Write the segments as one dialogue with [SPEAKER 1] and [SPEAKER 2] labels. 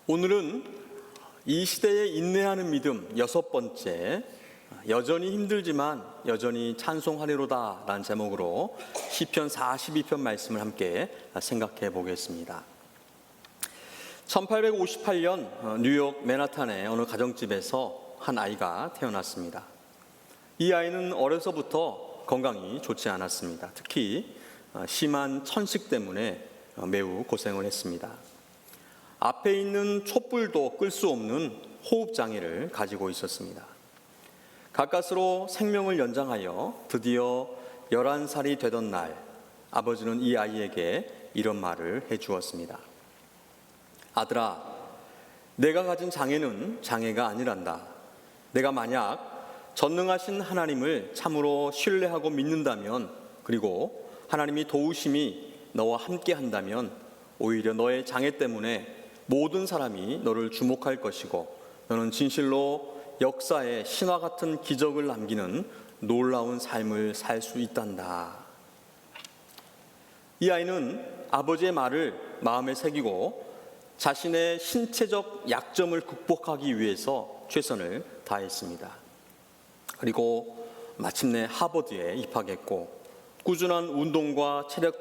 [SPEAKER 1] 오늘은 이 시대에 인내하는 믿음 6번째, 여전히 힘들지만 여전히 찬송하리로다 라는 제목으로 시편 42편 말씀을 함께 생각해 보겠습니다. 1858년 뉴욕 맨하탄의 어느 가정집에서 한 아이가 태어났습니다. 이 아이는 어려서부터 건강이 좋지 않았습니다. 특히 심한 천식 때문에 매우 고생을 했습니다. 앞에 있는 촛불도 끌 수 없는 호흡장애를 가지고 있었습니다. 가까스로 생명을 연장하여 드디어 11살이 되던 날, 아버지는 이 아이에게 이런 말을 해주었습니다. 아들아, 내가 가진 장애는 장애가 아니란다. 내가 만약 전능하신 하나님을 참으로 신뢰하고 믿는다면, 그리고 하나님이 도우심이 너와 함께 한다면 오히려 너의 장애 때문에 모든 사람이 너를 주목할 것이고 너는 진실로 역사에 신화 같은 기적을 남기는 놀라운 삶을 살 수 있단다. 이 아이는 아버지의 말을 마음에 새기고 자신의 신체적 약점을 극복하기 위해서 최선을 다했습니다. 그리고 마침내 하버드에 입학했고 꾸준한 운동과 체력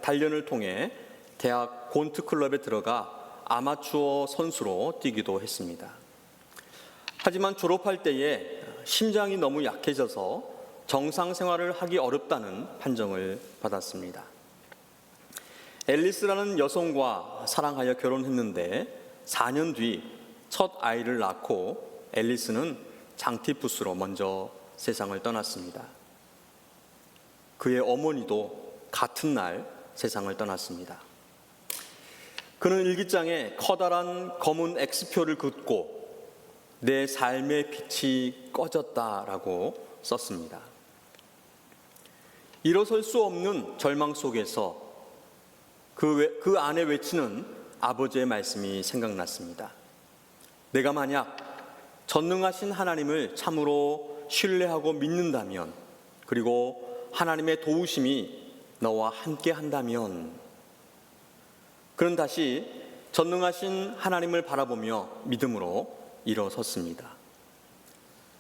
[SPEAKER 1] 단련을 통해 대학 곤트클럽에 들어가 아마추어 선수로 뛰기도 했습니다. 하지만 졸업할 때에 심장이 너무 약해져서 정상 생활을 하기 어렵다는 판정을 받았습니다. 앨리스라는 여성과 사랑하여 결혼했는데 4년 뒤 첫 아이를 낳고 앨리스는 장티푸스로 먼저 세상을 떠났습니다. 그의 어머니도 같은 날 세상을 떠났습니다. 그는 일기장에 커다란 검은 X표를 긋고 내 삶의 빛이 꺼졌다라고 썼습니다. 일어설 수 없는 절망 속에서 그 안에 외치는 아버지의 말씀이 생각났습니다. 내가 만약 전능하신 하나님을 참으로 신뢰하고 믿는다면, 그리고 하나님의 도우심이 너와 함께 한다면, 그는 다시 전능하신 하나님을 바라보며 믿음으로 일어섰습니다.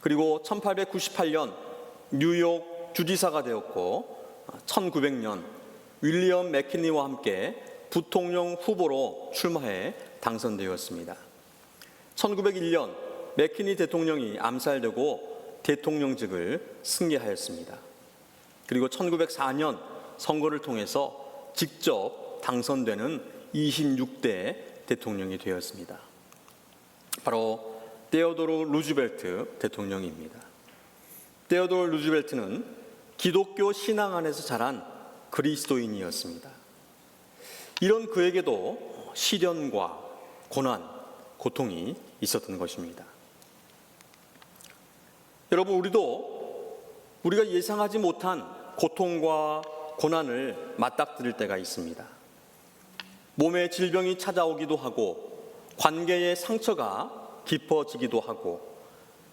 [SPEAKER 1] 그리고 1898년 뉴욕 주지사가 되었고 1900년 윌리엄 맥킨리와 함께 부통령 후보로 출마해 당선되었습니다. 1901년 맥킨리 대통령이 암살되고 대통령직을 승계하였습니다. 그리고 1904년 선거를 통해서 직접 당선되는 26대 대통령이 되었습니다. 바로 테오도르 루즈벨트 대통령입니다. 테오도르 루즈벨트는 기독교 신앙 안에서 자란 그리스도인이었습니다. 이런 그에게도 시련과 고난, 고통이 있었던 것입니다. 여러분, 우리가 예상하지 못한 고통과 고난을 맞닥뜨릴 때가 있습니다. 몸에 질병이 찾아오기도 하고 관계의 상처가 깊어지기도 하고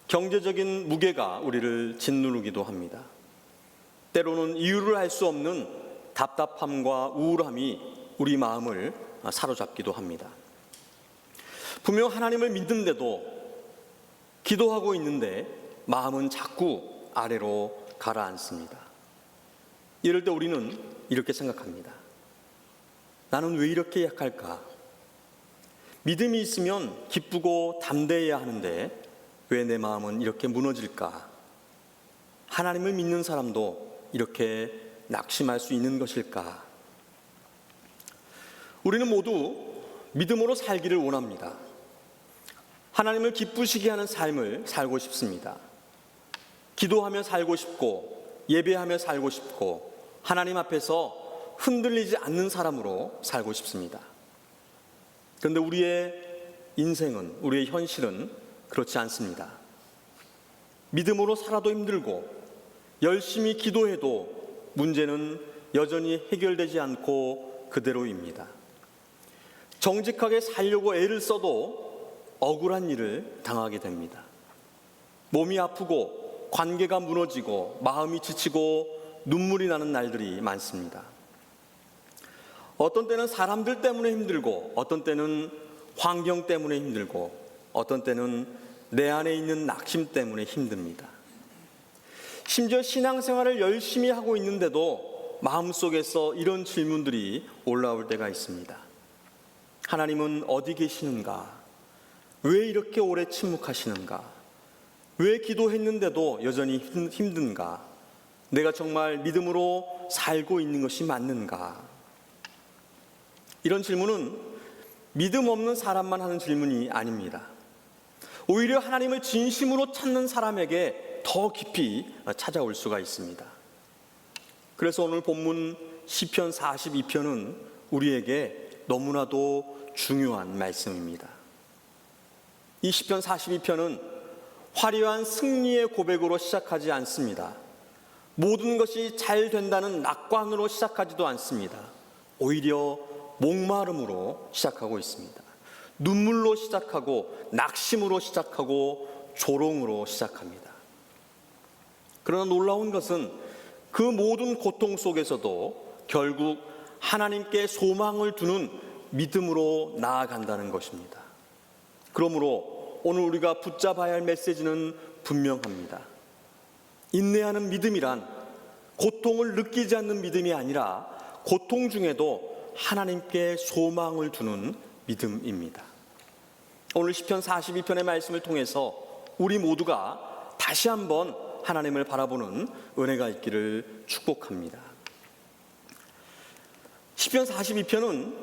[SPEAKER 1] 경제적인 무게가 우리를 짓누르기도 합니다. 때로는 이유를 알 수 없는 답답함과 우울함이 우리 마음을 사로잡기도 합니다. 분명 하나님을 믿는데도 기도하고 있는데 마음은 자꾸 아래로 가라앉습니다. 이럴 때 우리는 이렇게 생각합니다. 나는 왜 이렇게 약할까? 믿음이 있으면 기쁘고 담대해야 하는데 왜 내 마음은 이렇게 무너질까? 하나님을 믿는 사람도 이렇게 낙심할 수 있는 것일까? 우리는 모두 믿음으로 살기를 원합니다. 하나님을 기쁘시게 하는 삶을 살고 싶습니다. 기도하며 살고 싶고 예배하며 살고 싶고 하나님 앞에서 흔들리지 않는 사람으로 살고 싶습니다. 그런데 우리의 인생은, 우리의 현실은 그렇지 않습니다. 믿음으로 살아도 힘들고 열심히 기도해도 문제는 여전히 해결되지 않고 그대로입니다. 정직하게 살려고 애를 써도 억울한 일을 당하게 됩니다. 몸이 아프고 관계가 무너지고 마음이 지치고 눈물이 나는 날들이 많습니다. 어떤 때는 사람들 때문에 힘들고 어떤 때는 환경 때문에 힘들고 어떤 때는 내 안에 있는 낙심 때문에 힘듭니다. 심지어 신앙생활을 열심히 하고 있는데도 마음속에서 이런 질문들이 올라올 때가 있습니다. 하나님은 어디 계시는가? 왜 이렇게 오래 침묵하시는가? 왜 기도했는데도 여전히 힘든가? 내가 정말 믿음으로 살고 있는 것이 맞는가? 이런 질문은 믿음 없는 사람만 하는 질문이 아닙니다. 오히려 하나님을 진심으로 찾는 사람에게 더 깊이 찾아올 수가 있습니다. 그래서 오늘 본문 시편 42편은 우리에게 너무나도 중요한 말씀입니다. 이 시편 42편은 화려한 승리의 고백으로 시작하지 않습니다. 모든 것이 잘 된다는 낙관으로 시작하지도 않습니다. 오히려 목마름으로 시작하고 있습니다. 눈물로 시작하고 낙심으로 시작하고 조롱으로 시작합니다. 그러나 놀라운 것은 그 모든 고통 속에서도 결국 하나님께 소망을 두는 믿음으로 나아간다는 것입니다. 그러므로 오늘 우리가 붙잡아야 할 메시지는 분명합니다. 인내하는 믿음이란 고통을 느끼지 않는 믿음이 아니라 고통 중에도 하나님께 소망을 두는 믿음입니다. 오늘 시편 42편의 말씀을 통해서 우리 모두가 다시 한번 하나님을 바라보는 은혜가 있기를 축복합니다. 시편 42편은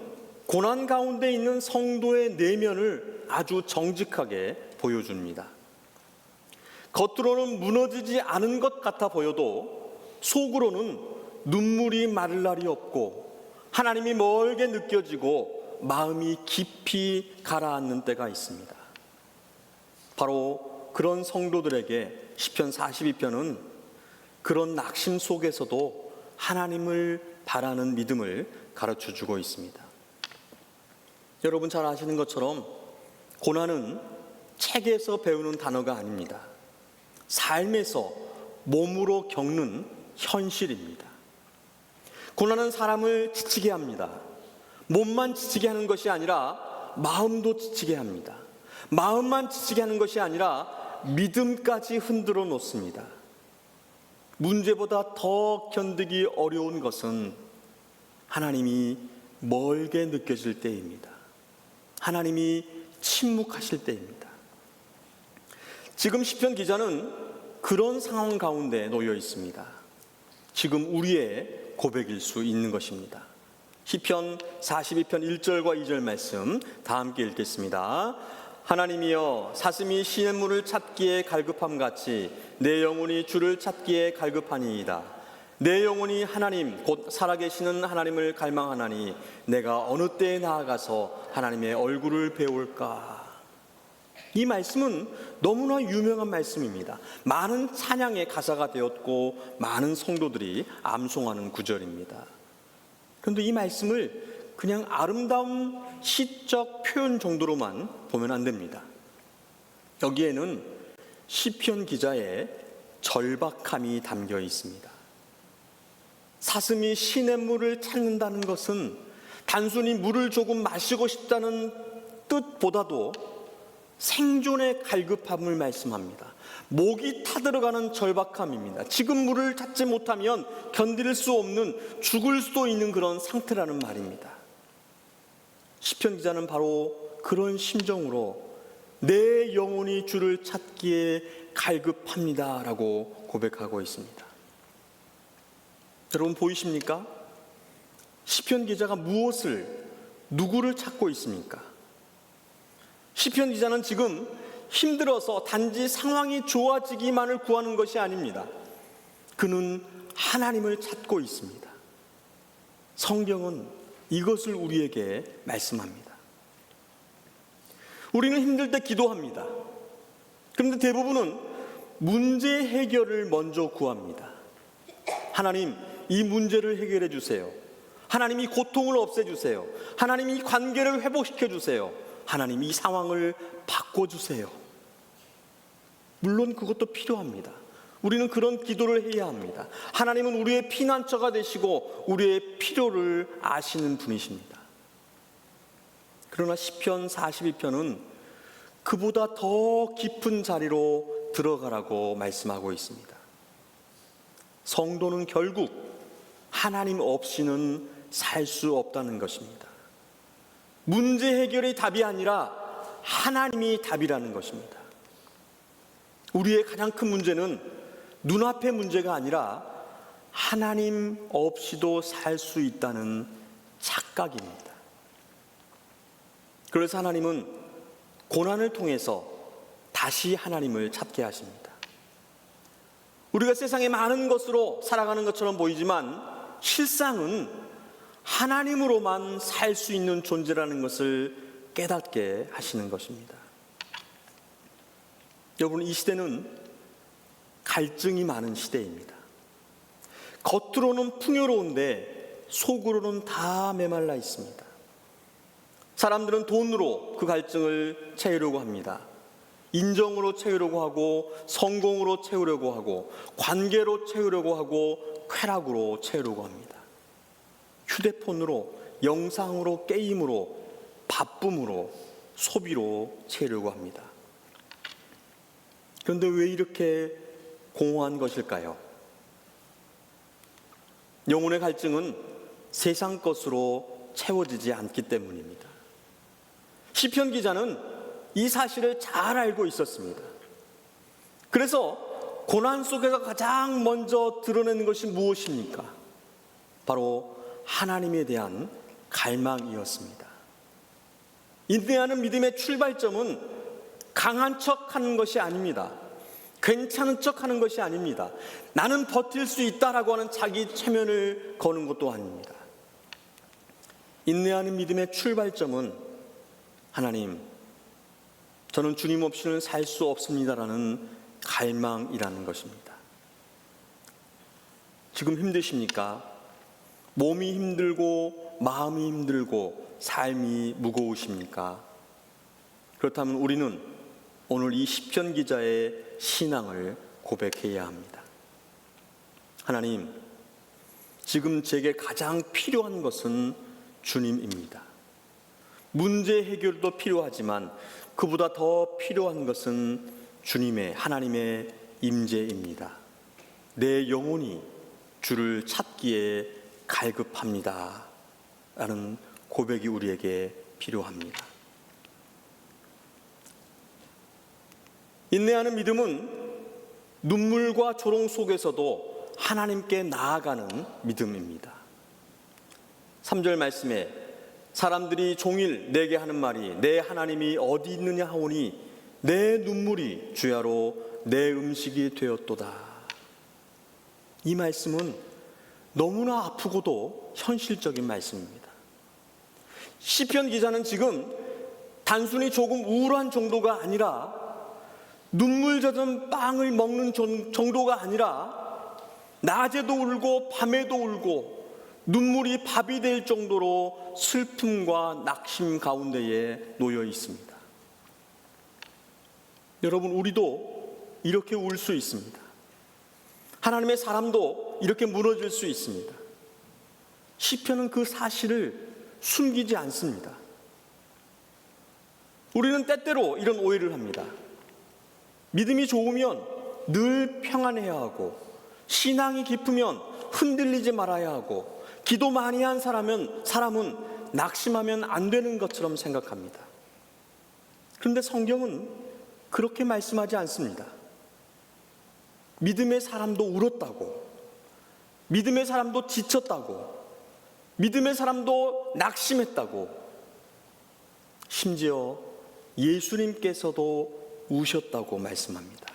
[SPEAKER 1] 고난 가운데 있는 성도의 내면을 아주 정직하게 보여줍니다. 겉으로는 무너지지 않은 것 같아 보여도 속으로는 눈물이 마를 날이 없고 하나님이 멀게 느껴지고 마음이 깊이 가라앉는 때가 있습니다. 바로 그런 성도들에게 시편 42편은 그런 낙심 속에서도 하나님을 바라는 믿음을 가르쳐주고 있습니다. 여러분 잘 아시는 것처럼 고난은 책에서 배우는 단어가 아닙니다. 삶에서 몸으로 겪는 현실입니다. 고난은 사람을 지치게 합니다. 몸만 지치게 하는 것이 아니라 마음도 지치게 합니다. 마음만 지치게 하는 것이 아니라 믿음까지 흔들어 놓습니다. 문제보다 더 견디기 어려운 것은 하나님이 멀게 느껴질 때입니다. 하나님이 침묵하실 때입니다. 지금 시편 기자는 그런 상황 가운데 놓여 있습니다. 지금 우리의 고백일 수 있는 것입니다. 시편 42편 1절과 2절 말씀 다 함께 읽겠습니다. 하나님이여 사슴이 시냇물을 찾기에 갈급함같이 내 영혼이 주를 찾기에 갈급하니이다. 내 영혼이 하나님 곧 살아계시는 하나님을 갈망하나니 내가 어느 때에 나아가서 하나님의 얼굴을 배울까. 이 말씀은 너무나 유명한 말씀입니다. 많은 찬양의 가사가 되었고 많은 성도들이 암송하는 구절입니다. 그런데 이 말씀을 그냥 아름다운 시적 표현 정도로만 보면 안 됩니다. 여기에는 시편 기자의 절박함이 담겨 있습니다. 사슴이 시냇물을 찾는다는 것은 단순히 물을 조금 마시고 싶다는 뜻보다도 생존의 갈급함을 말씀합니다. 목이 타들어가는 절박함입니다. 지금 물을 찾지 못하면 견딜 수 없는 죽을 수도 있는 그런 상태라는 말입니다. 시편 기자는 바로 그런 심정으로 내 영혼이 주를 찾기에 갈급합니다 라고 고백하고 있습니다. 여러분 보이십니까? 시편 기자가 누구를 찾고 있습니까? 시편 기자는 지금 힘들어서 단지 상황이 좋아지기만을 구하는 것이 아닙니다. 그는 하나님을 찾고 있습니다. 성경은 이것을 우리에게 말씀합니다. 우리는 힘들 때 기도합니다. 그런데 대부분은 문제 해결을 먼저 구합니다. 하나님, 이 문제를 해결해 주세요. 하나님, 이 고통을 없애주세요. 하나님, 이 관계를 회복시켜 주세요. 하나님, 이 상황을 바꿔주세요. 물론 그것도 필요합니다. 우리는 그런 기도를 해야 합니다. 하나님은 우리의 피난처가 되시고 우리의 필요를 아시는 분이십니다. 그러나 시편 42편은 그보다 더 깊은 자리로 들어가라고 말씀하고 있습니다. 성도는 결국 하나님 없이는 살 수 없다는 것입니다. 문제 해결이 답이 아니라 하나님이 답이라는 것입니다. 우리의 가장 큰 문제는 눈앞의 문제가 아니라 하나님 없이도 살 수 있다는 착각입니다. 그래서 하나님은 고난을 통해서 다시 하나님을 찾게 하십니다. 우리가 세상에 많은 것으로 살아가는 것처럼 보이지만 실상은 하나님으로만 살 수 있는 존재라는 것을 깨닫게 하시는 것입니다. 여러분, 이 시대는 갈증이 많은 시대입니다. 겉으로는 풍요로운데 속으로는 다 메말라 있습니다. 사람들은 돈으로 그 갈증을 채우려고 합니다. 인정으로 채우려고 하고, 성공으로 채우려고 하고, 관계로 채우려고 하고, 쾌락으로 채우려고 합니다. 휴대폰으로, 영상으로, 게임으로, 바쁨으로, 소비로 채우려고 합니다. 그런데 왜 이렇게 공허한 것일까요? 영혼의 갈증은 세상 것으로 채워지지 않기 때문입니다. 시편 기자는 이 사실을 잘 알고 있었습니다. 그래서 고난 속에서 가장 먼저 드러내는 것이 무엇입니까? 바로 하나님에 대한 갈망이었습니다. 인내하는 믿음의 출발점은 강한 척하는 것이 아닙니다. 괜찮은 척하는 것이 아닙니다. 나는 버틸 수 있다라고 하는 자기 체면을 거는 것도 아닙니다. 인내하는 믿음의 출발점은 하나님, 저는 주님 없이는 살 수 없습니다라는 갈망이라는 것입니다. 지금 힘드십니까? 몸이 힘들고 마음이 힘들고 삶이 무거우십니까? 그렇다면 우리는 오늘 이 시편 기자의 신앙을 고백해야 합니다. 하나님, 지금 제게 가장 필요한 것은 주님입니다. 문제 해결도 필요하지만 그보다 더 필요한 것은 주님의, 하나님의 임재입니다. 내 영혼이 주를 찾기에 갈급합니다 라는 고백이 우리에게 필요합니다. 인내하는 믿음은 눈물과 조롱 속에서도 하나님께 나아가는 믿음입니다. 3절 말씀에 사람들이 종일 내게 하는 말이 내 하나님이 어디 있느냐 하오니 내 눈물이 주야로 내 음식이 되었도다. 이 말씀은 너무나 아프고도 현실적인 말씀입니다. 시편 기자는 지금 단순히 조금 우울한 정도가 아니라 눈물 젖은 빵을 먹는 정도가 아니라 낮에도 울고 밤에도 울고 눈물이 밥이 될 정도로 슬픔과 낙심 가운데에 놓여 있습니다. 여러분, 우리도 이렇게 울 수 있습니다. 하나님의 사람도 이렇게 무너질 수 있습니다. 시편은 그 사실을 숨기지 않습니다. 우리는 때때로 이런 오해를 합니다. 믿음이 좋으면 늘 평안해야 하고, 신앙이 깊으면 흔들리지 말아야 하고, 기도 많이 한 사람은 낙심하면 안 되는 것처럼 생각합니다. 그런데 성경은 그렇게 말씀하지 않습니다. 믿음의 사람도 울었다고, 믿음의 사람도 지쳤다고, 믿음의 사람도 낙심했다고, 심지어 예수님께서도 우셨다고 말씀합니다.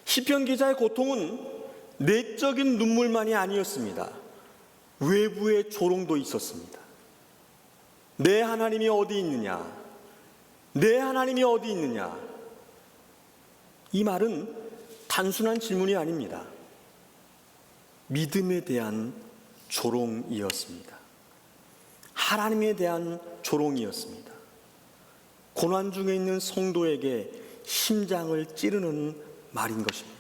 [SPEAKER 1] 시편 기자의 고통은 내적인 눈물만이 아니었습니다. 외부의 조롱도 있었습니다. 내 하나님이 어디 있느냐? 내 하나님이 어디 있느냐? 이 말은 단순한 질문이 아닙니다. 믿음에 대한 조롱이었습니다. 하나님에 대한 조롱이었습니다. 고난 중에 있는 성도에게 심장을 찌르는 말인 것입니다.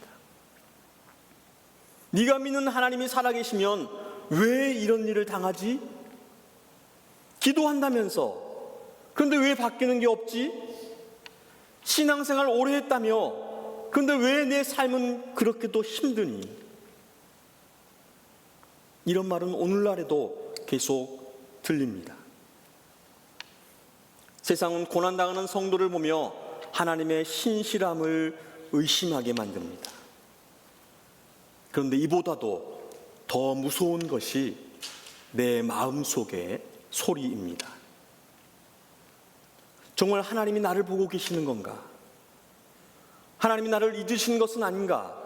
[SPEAKER 1] 네가 믿는 하나님이 살아계시면 왜 이런 일을 당하지? 기도한다면서. 그런데 왜 바뀌는 게 없지? 신앙생활 오래 했다며. 그런데 왜 내 삶은 그렇게 또 힘드니? 이런 말은 오늘날에도 계속 들립니다. 세상은 고난당하는 성도를 보며 하나님의 신실함을 의심하게 만듭니다. 그런데 이보다도 더 무서운 것이 내 마음속의 소리입니다. 정말 하나님이 나를 보고 계시는 건가? 하나님이 나를 잊으신 것은 아닌가?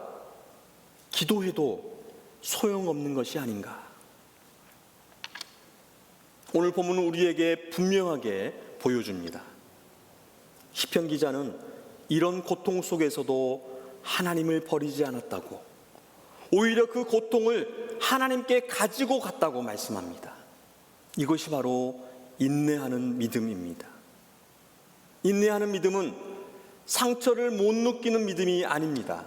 [SPEAKER 1] 기도해도 소용없는 것이 아닌가? 오늘 본문은 우리에게 분명하게 보여줍니다. 시편 기자는 이런 고통 속에서도 하나님을 버리지 않았다고, 오히려 그 고통을 하나님께 가지고 갔다고 말씀합니다. 이것이 바로 인내하는 믿음입니다. 인내하는 믿음은 상처를 못 느끼는 믿음이 아닙니다.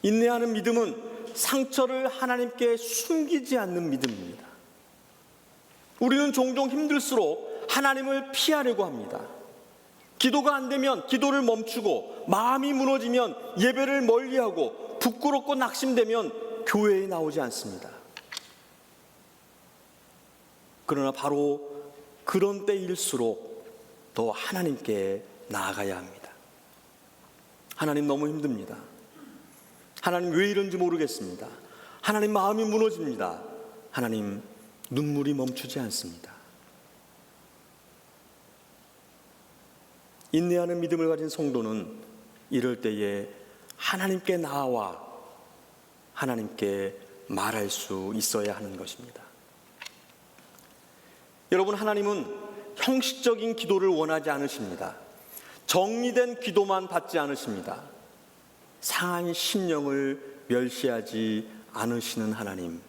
[SPEAKER 1] 인내하는 믿음은 상처를 하나님께 숨기지 않는 믿음입니다. 우리는 종종 힘들수록 하나님을 피하려고 합니다. 기도가 안 되면 기도를 멈추고, 마음이 무너지면 예배를 멀리하고, 부끄럽고 낙심되면 교회에 나오지 않습니다. 그러나 바로 그런 때일수록 더 하나님께 나아가야 합니다. 하나님 너무 힘듭니다. 하나님 왜 이런지 모르겠습니다. 하나님 마음이 무너집니다. 하나님 눈물이 멈추지 않습니다. 인내하는 믿음을 가진 성도는 이럴 때에 하나님께 나아와 하나님께 말할 수 있어야 하는 것입니다. 여러분, 하나님은 형식적인 기도를 원하지 않으십니다. 정리된 기도만 받지 않으십니다. 상한 심령을 멸시하지 않으시는 하나님,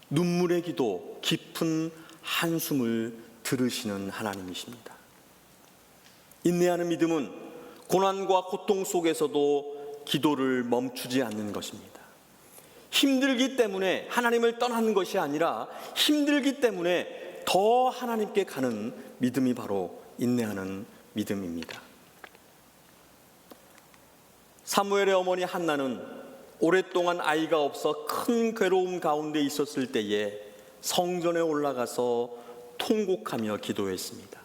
[SPEAKER 1] 눈물의 기도, 깊은 한숨을 들으시는 하나님이십니다. 인내하는 믿음은 고난과 고통 속에서도 기도를 멈추지 않는 것입니다. 힘들기 때문에 하나님을 떠나는 것이 아니라 힘들기 때문에 더 하나님께 가는 믿음이 바로 인내하는 믿음입니다. 사무엘의 어머니 한나는 오랫동안 아이가 없어 큰 괴로움 가운데 있었을 때에 성전에 올라가서 통곡하며 기도했습니다.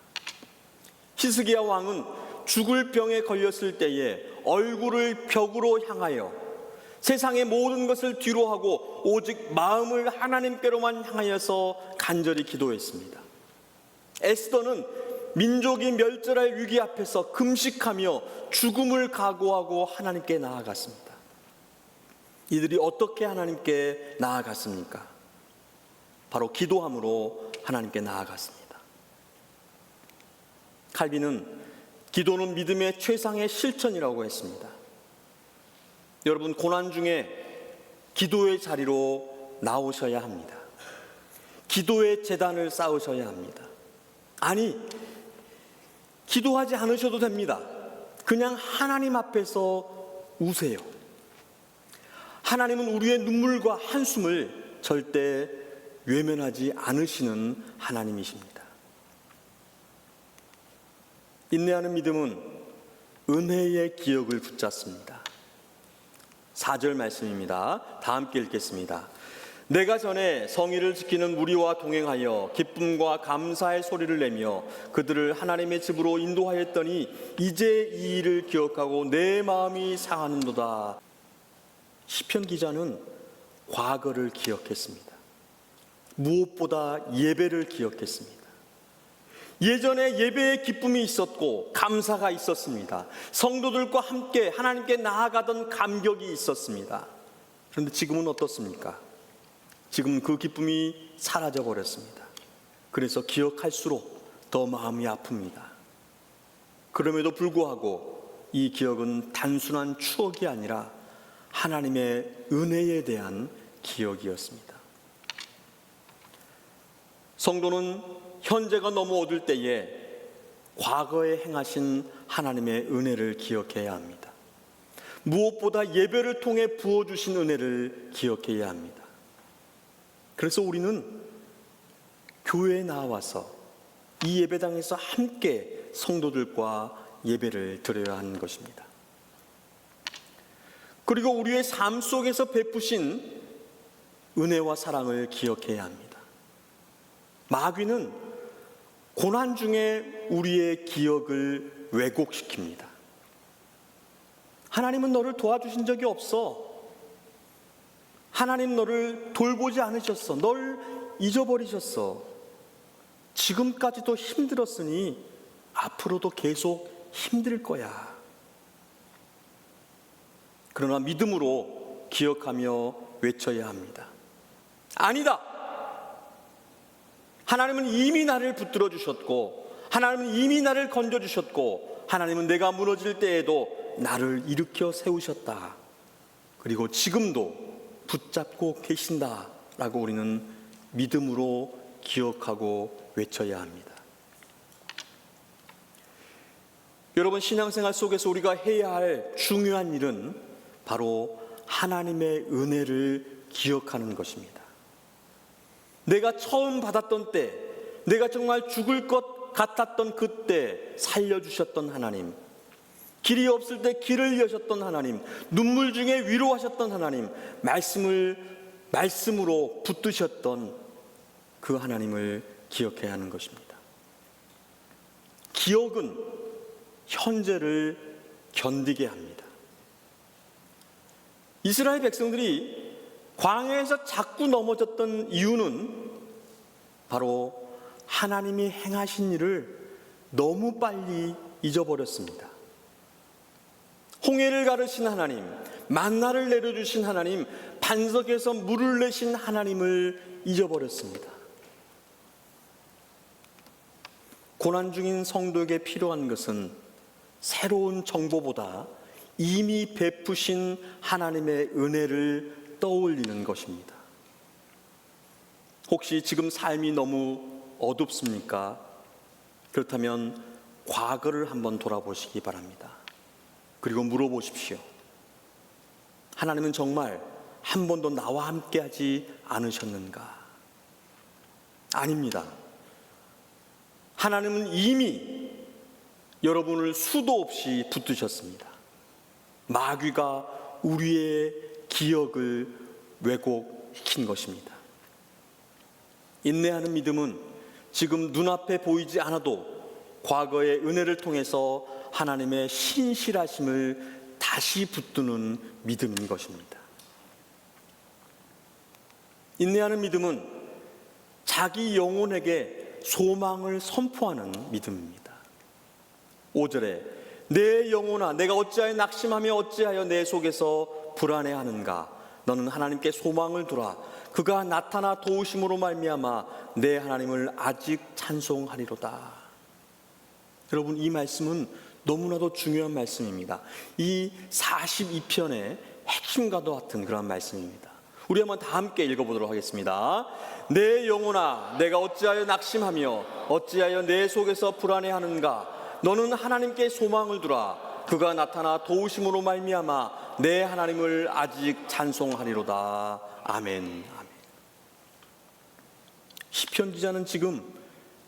[SPEAKER 1] 히스기야 왕은 죽을 병에 걸렸을 때에 얼굴을 벽으로 향하여 세상의 모든 것을 뒤로하고 오직 마음을 하나님께로만 향하여서 간절히 기도했습니다. 에스더는 민족이 멸절할 위기 앞에서 금식하며 죽음을 각오하고 하나님께 나아갔습니다. 이들이 어떻게 하나님께 나아갔습니까? 바로 기도함으로 하나님께 나아갔습니다. 칼빈은 기도는 믿음의 최상의 실천이라고 했습니다. 여러분, 고난 중에 기도의 자리로 나오셔야 합니다. 기도의 제단을 쌓으셔야 합니다. 아니, 기도하지 않으셔도 됩니다. 그냥 하나님 앞에서 우세요. 하나님은 우리의 눈물과 한숨을 절대 외면하지 않으시는 하나님이십니다. 인내하는 믿음은 은혜의 기억을 붙잡습니다. 4절 말씀입니다. 다 함께 읽겠습니다. 내가 전에 성의를 지키는 무리와 동행하여 기쁨과 감사의 소리를 내며 그들을 하나님의 집으로 인도하였더니 이제 이 일을 기억하고 내 마음이 상하는도다. 시편 기자는 과거를 기억했습니다. 무엇보다 예배를 기억했습니다. 예전에 예배의 기쁨이 있었고 감사가 있었습니다. 성도들과 함께 하나님께 나아가던 감격이 있었습니다. 그런데 지금은 어떻습니까? 지금 그 기쁨이 사라져 버렸습니다. 그래서 기억할수록 더 마음이 아픕니다. 그럼에도 불구하고 이 기억은 단순한 추억이 아니라 하나님의 은혜에 대한 기억이었습니다. 성도는 현재가 너무 어두울 때에 과거에 행하신 하나님의 은혜를 기억해야 합니다. 무엇보다 예배를 통해 부어주신 은혜를 기억해야 합니다. 그래서 우리는 교회에 나와서 이 예배당에서 함께 성도들과 예배를 드려야 하는 것입니다. 그리고 우리의 삶 속에서 베푸신 은혜와 사랑을 기억해야 합니다. 마귀는 고난 중에 우리의 기억을 왜곡시킵니다. 하나님은 너를 도와주신 적이 없어. 하나님 너를 돌보지 않으셨어. 널 잊어버리셨어. 지금까지도 힘들었으니 앞으로도 계속 힘들 거야. 그러나 믿음으로 기억하며 외쳐야 합니다. 아니다. 하나님은 이미 나를 붙들어 주셨고, 하나님은 이미 나를 건져 주셨고, 하나님은 내가 무너질 때에도 나를 일으켜 세우셨다. 그리고 지금도 붙잡고 계신다라고 우리는 믿음으로 기억하고 외쳐야 합니다. 여러분, 신앙생활 속에서 우리가 해야 할 중요한 일은 바로 하나님의 은혜를 기억하는 것입니다. 내가 처음 받았던 때, 내가 정말 죽을 것 같았던 그때 살려주셨던 하나님, 길이 없을 때 길을 여셨던 하나님, 눈물 중에 위로하셨던 하나님, 말씀으로 붙드셨던 그 하나님을 기억해야 하는 것입니다. 기억은 현재를 견디게 합니다. 이스라엘 백성들이 광야에서 자꾸 넘어졌던 이유는 바로 하나님이 행하신 일을 너무 빨리 잊어버렸습니다. 홍해를 가르신 하나님, 만나를 내려주신 하나님, 반석에서 물을 내신 하나님을 잊어버렸습니다. 고난 중인 성도에게 필요한 것은 새로운 정보보다 이미 베푸신 하나님의 은혜를 떠올리는 것입니다. 혹시 지금 삶이 너무 어둡습니까? 그렇다면 과거를 한번 돌아보시기 바랍니다. 그리고 물어보십시오. 하나님은 정말 한 번도 나와 함께 하지 않으셨는가? 아닙니다. 하나님은 이미 여러분을 수도 없이 붙드셨습니다. 마귀가 우리의 기억을 왜곡시킨 것입니다. 인내하는 믿음은 지금 눈앞에 보이지 않아도 과거의 은혜를 통해서 하나님의 신실하심을 다시 붙드는 믿음인 것입니다. 인내하는 믿음은 자기 영혼에게 소망을 선포하는 믿음입니다. 5절에 내 영혼아 내가 어찌하여 낙심하며 어찌하여 내 속에서 불안해하는가? 너는 하나님께 소망을 두라. 그가 나타나 도우심으로 말미암아 내 하나님을 아직 찬송하리로다. 여러분, 이 말씀은 너무나도 중요한 말씀입니다. 이 42편의 핵심과도 같은 그런 말씀입니다. 우리 한번 다 함께 읽어보도록 하겠습니다. 내 영혼아 내가 어찌하여 낙심하며 어찌하여 내 속에서 불안해하는가? 너는 하나님께 소망을 두라. 그가 나타나 도우심으로 말미암아 내 하나님을 아직 찬송하리로다. 아멘. 아멘. 시편 기자는 지금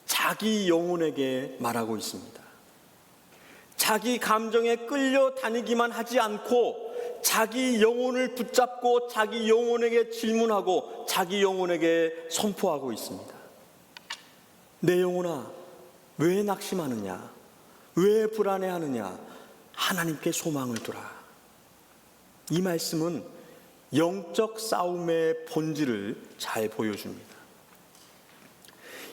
[SPEAKER 1] 자기 영혼에게 말하고 있습니다. 자기 감정에 끌려다니기만 하지 않고 자기 영혼을 붙잡고 자기 영혼에게 질문하고 자기 영혼에게 선포하고 있습니다. 내 영혼아 왜 낙심하느냐? 왜 불안해하느냐? 하나님께 소망을 두라. 이 말씀은 영적 싸움의 본질을 잘 보여줍니다.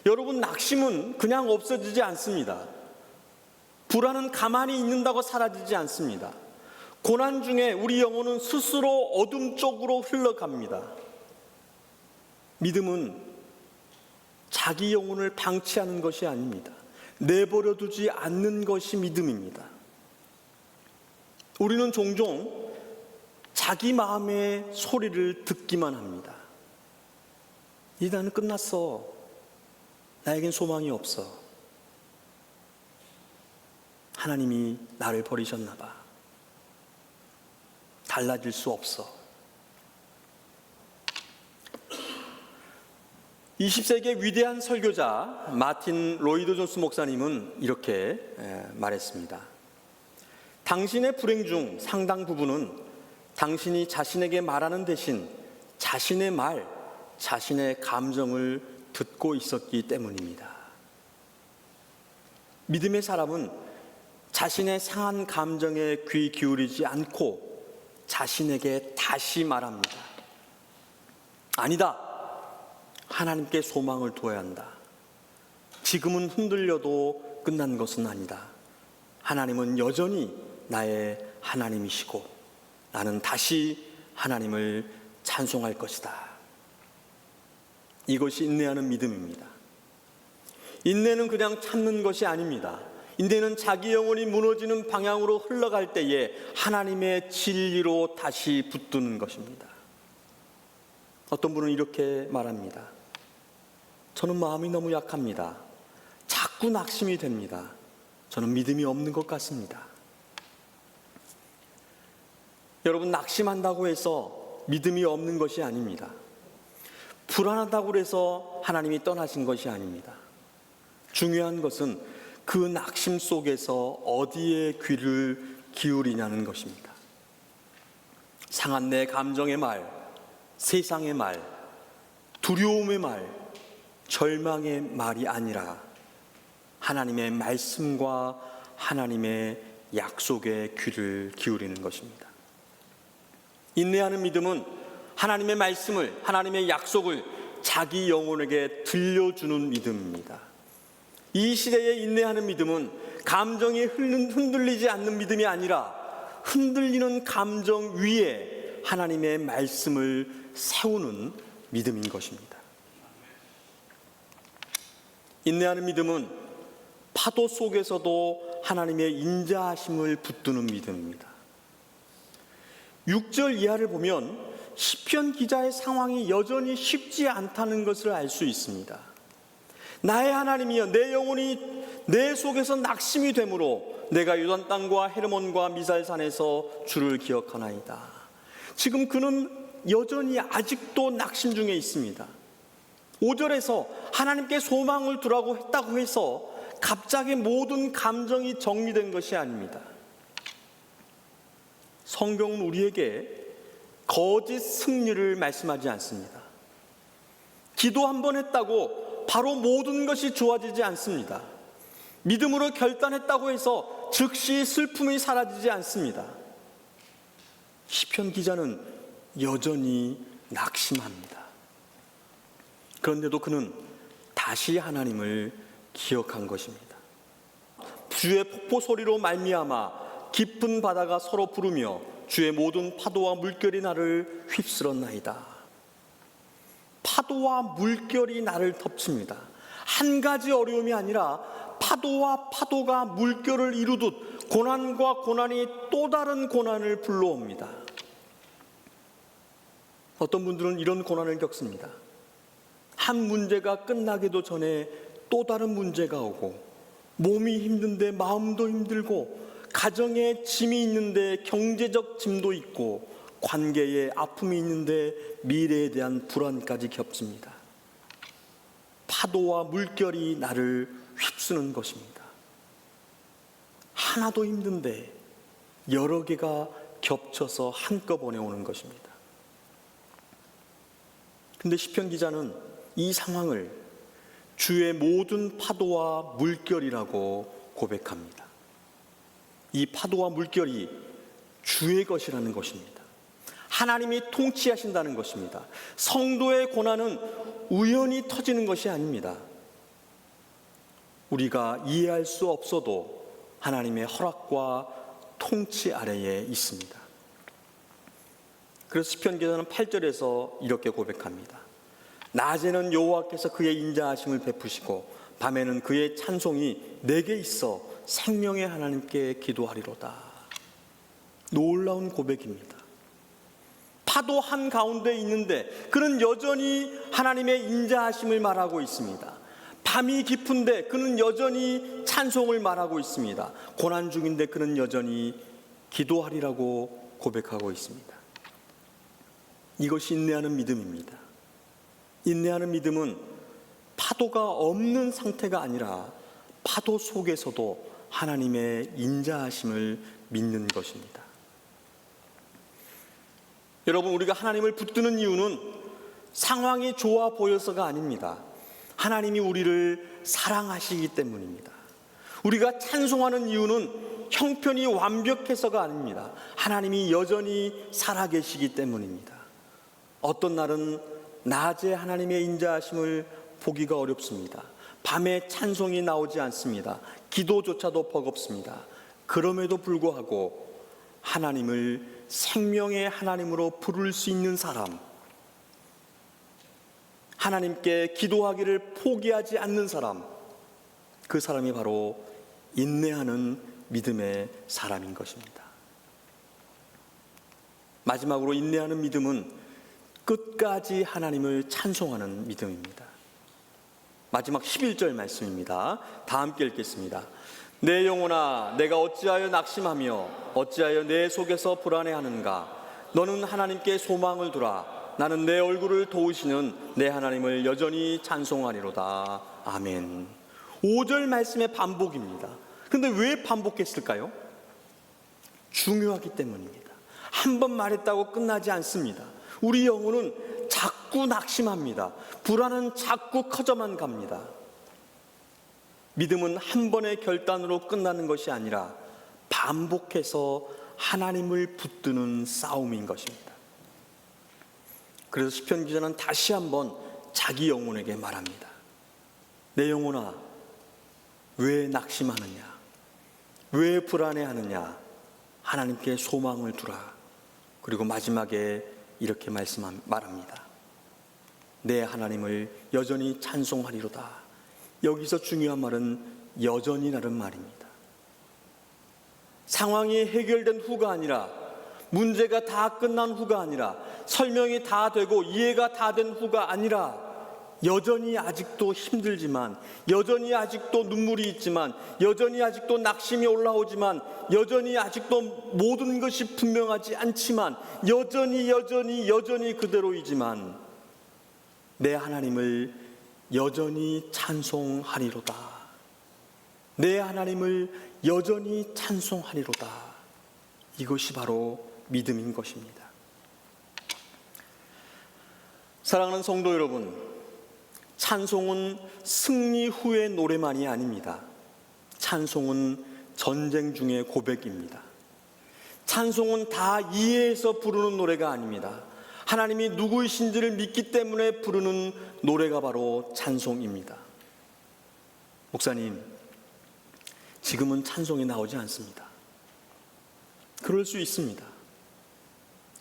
[SPEAKER 1] 여러분, 낙심은 그냥 없어지지 않습니다. 불안은 가만히 있는다고 사라지지 않습니다. 고난 중에 우리 영혼은 스스로 어둠 쪽으로 흘러갑니다. 믿음은 자기 영혼을 방치하는 것이 아닙니다. 내버려 두지 않는 것이 믿음입니다. 우리는 종종 자기 마음의 소리를 듣기만 합니다. 이 나는 끝났어. 나에겐 소망이 없어. 하나님이 나를 버리셨나 봐. 달라질 수 없어. 20세기의 위대한 설교자 마틴 로이드 존스 목사님은 이렇게 말했습니다. 당신의 불행 중 상당 부분은 당신이 자신에게 말하는 대신 자신의 말, 자신의 감정을 듣고 있었기 때문입니다. 믿음의 사람은 자신의 상한 감정에 귀 기울이지 않고 자신에게 다시 말합니다. 아니다. 하나님께 소망을 두어야 한다. 지금은 흔들려도 끝난 것은 아니다. 하나님은 여전히 나의 하나님이시고 나는 다시 하나님을 찬송할 것이다. 이것이 인내하는 믿음입니다. 인내는 그냥 참는 것이 아닙니다. 인내는 자기 영혼이 무너지는 방향으로 흘러갈 때에 하나님의 진리로 다시 붙드는 것입니다. 어떤 분은 이렇게 말합니다. 저는 마음이 너무 약합니다. 자꾸 낙심이 됩니다. 저는 믿음이 없는 것 같습니다. 여러분, 낙심한다고 해서 믿음이 없는 것이 아닙니다. 불안하다고 해서 하나님이 떠나신 것이 아닙니다. 중요한 것은 그 낙심 속에서 어디에 귀를 기울이냐는 것입니다. 상한 내 감정의 말, 세상의 말, 두려움의 말, 절망의 말이 아니라 하나님의 말씀과 하나님의 약속에 귀를 기울이는 것입니다. 인내하는 믿음은 하나님의 말씀을, 하나님의 약속을 자기 영혼에게 들려주는 믿음입니다. 이 시대에 인내하는 믿음은 감정이 흔들리지 않는 믿음이 아니라 흔들리는 감정 위에 하나님의 말씀을 세우는 믿음인 것입니다. 인내하는 믿음은 파도 속에서도 하나님의 인자하심을 붙드는 믿음입니다. 6절 이하를 보면 시편 기자의 상황이 여전히 쉽지 않다는 것을 알 수 있습니다. 나의 하나님이여, 내 영혼이 내 속에서 낙심이 되므로 내가 요단 땅과 헤르몬과 미살산에서 주를 기억하나이다. 지금 그는 여전히 아직도 낙심 중에 있습니다. 5절에서 하나님께 소망을 두라고 했다고 해서 갑자기 모든 감정이 정리된 것이 아닙니다. 성경은 우리에게 거짓 승리를 말씀하지 않습니다. 기도 한 번 했다고 바로 모든 것이 좋아지지 않습니다. 믿음으로 결단했다고 해서 즉시 슬픔이 사라지지 않습니다. 시편 기자는 여전히 낙심합니다. 그런데도 그는 다시 하나님을 기억한 것입니다. 주의 폭포 소리로 말미암아 깊은 바다가 서로 부르며 주의 모든 파도와 물결이 나를 휩쓸었나이다. 파도와 물결이 나를 덮칩니다. 한 가지 어려움이 아니라 파도와 파도가 물결을 이루듯 고난과 고난이 또 다른 고난을 불러옵니다. 어떤 분들은 이런 고난을 겪습니다. 한 문제가 끝나기도 전에 또 다른 문제가 오고, 몸이 힘든데 마음도 힘들고, 가정에 짐이 있는데 경제적 짐도 있고, 관계에 아픔이 있는데 미래에 대한 불안까지 겹칩니다. 파도와 물결이 나를 휩쓰는 것입니다. 하나도 힘든데 여러 개가 겹쳐서 한꺼번에 오는 것입니다. 근데 시편 기자는 이 상황을 주의 모든 파도와 물결이라고 고백합니다. 이 파도와 물결이 주의 것이라는 것입니다. 하나님이 통치하신다는 것입니다. 성도의 고난은 우연히 터지는 것이 아닙니다. 우리가 이해할 수 없어도 하나님의 허락과 통치 아래에 있습니다. 그래서 시편 기자는 8절에서 이렇게 고백합니다. 낮에는 여호와께서 그의 인자하심을 베푸시고 밤에는 그의 찬송이 내게 있어 생명의 하나님께 기도하리로다. 놀라운 고백입니다. 파도 한가운데 있는데 그는 여전히 하나님의 인자하심을 말하고 있습니다. 밤이 깊은데 그는 여전히 찬송을 말하고 있습니다. 고난 중인데 그는 여전히 기도하리라고 고백하고 있습니다. 이것이 인내하는 믿음입니다. 인내하는 믿음은 파도가 없는 상태가 아니라 파도 속에서도 하나님의 인자하심을 믿는 것입니다. 여러분, 우리가 하나님을 붙드는 이유는 상황이 좋아 보여서가 아닙니다. 하나님이 우리를 사랑하시기 때문입니다. 우리가 찬송하는 이유는 형편이 완벽해서가 아닙니다. 하나님이 여전히 살아계시기 때문입니다. 어떤 날은 낮에 하나님의 인자하심을 보기가 어렵습니다. 밤에 찬송이 나오지 않습니다. 기도조차도 버겁습니다. 그럼에도 불구하고 하나님을 생명의 하나님으로 부를 수 있는 사람, 하나님께 기도하기를 포기하지 않는 사람, 그 사람이 바로 인내하는 믿음의 사람인 것입니다. 마지막으로 인내하는 믿음은 끝까지 하나님을 찬송하는 믿음입니다. 마지막 11절 말씀입니다. 다 함께 읽겠습니다. 내 영혼아, 내가 어찌하여 낙심하며 어찌하여 내 속에서 불안해하는가? 너는 하나님께 소망을 두라. 나는 내 얼굴을 도우시는 내 하나님을 여전히 찬송하리로다. 아멘. 5절 말씀의 반복입니다. 근데 왜 반복했을까요? 중요하기 때문입니다. 한 번 말했다고 끝나지 않습니다. 우리 영혼은 자꾸 낙심합니다. 불안은 자꾸 커져만 갑니다. 믿음은 한 번의 결단으로 끝나는 것이 아니라 반복해서 하나님을 붙드는 싸움인 것입니다. 그래서 시편 기자는 다시 한번 자기 영혼에게 말합니다. 내 영혼아, 왜 낙심하느냐? 왜 불안해하느냐? 하나님께 소망을 두라. 그리고 마지막에 이렇게 말합니다. 내 하나님을 여전히 찬송하리로다. 여기서 중요한 말은 여전히라는 말입니다. 상황이 해결된 후가 아니라, 문제가 다 끝난 후가 아니라, 설명이 다 되고 이해가 다 된 후가 아니라, 여전히 아직도 힘들지만, 여전히 아직도 눈물이 있지만, 여전히 아직도 낙심이 올라오지만, 여전히 아직도 모든 것이 분명하지 않지만, 여전히 그대로이지만 내 하나님을 여전히 찬송하리로다. 내 하나님을 여전히 찬송하리로다. 이것이 바로 믿음인 것입니다. 사랑하는 성도 여러분, 찬송은 승리 후의 노래만이 아닙니다. 찬송은 전쟁 중의 고백입니다. 찬송은 다 이해해서 부르는 노래가 아닙니다. 하나님이 누구이신지를 믿기 때문에 부르는 노래가 바로 찬송입니다. 목사님, 지금은 찬송이 나오지 않습니다. 그럴 수 있습니다.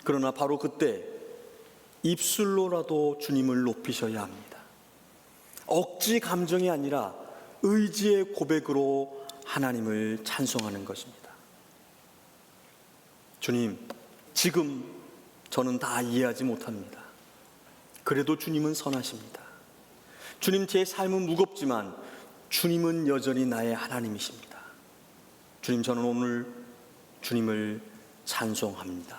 [SPEAKER 1] 그러나 바로 그때 입술로라도 주님을 높이셔야 합니다. 억지 감정이 아니라 의지의 고백으로 하나님을 찬송하는 것입니다. 주님, 지금 저는 다 이해하지 못합니다. 그래도 주님은 선하십니다. 주님, 제 삶은 무겁지만 주님은 여전히 나의 하나님이십니다. 주님, 저는 오늘 주님을 찬송합니다.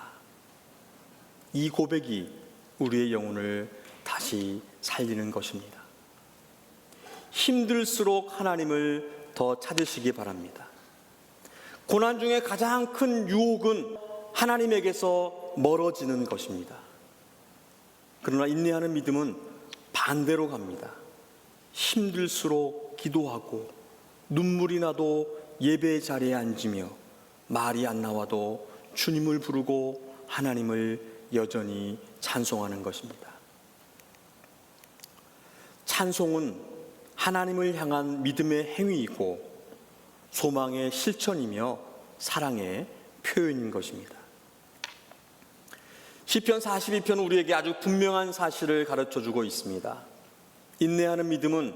[SPEAKER 1] 이 고백이 우리의 영혼을 다시 살리는 것입니다. 힘들수록 하나님을 더 찾으시기 바랍니다. 고난 중에 가장 큰 유혹은 하나님에게서 멀어지는 것입니다. 그러나 인내하는 믿음은 반대로 갑니다. 힘들수록 기도하고 눈물이 나도 예배 자리에 앉으며 말이 안 나와도 주님을 부르고 하나님을 여전히 찬송하는 것입니다. 찬송은 하나님을 향한 믿음의 행위이고 소망의 실천이며 사랑의 표현인 것입니다. 시편 42편 우리에게 아주 분명한 사실을 가르쳐주고 있습니다. 인내하는 믿음은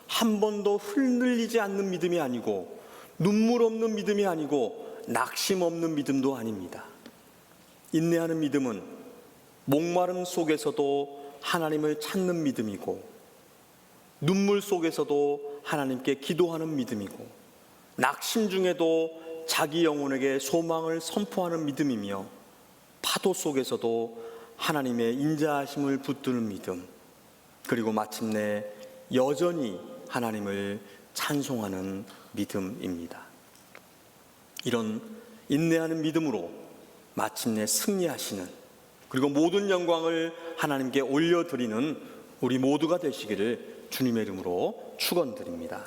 [SPEAKER 1] 한 번도 흔들리지 않는 믿음이 아니고 눈물 없는 믿음이 아니고 낙심 없는 믿음도 아닙니다. 인내하는 믿음은 목마름 속에서도 하나님을 찾는 믿음이고 눈물 속에서도 하나님께 기도하는 믿음이고 낙심 중에도 자기 영혼에게 소망을 선포하는 믿음이며 파도 속에서도 하나님의 인자하심을 붙드는 믿음, 그리고 마침내 여전히 하나님을 찬송하는 믿음입니다. 이런 인내하는 믿음으로 마침내 승리하시는, 그리고 모든 영광을 하나님께 올려드리는 우리 모두가 되시기를 주님의 이름으로 축원드립니다.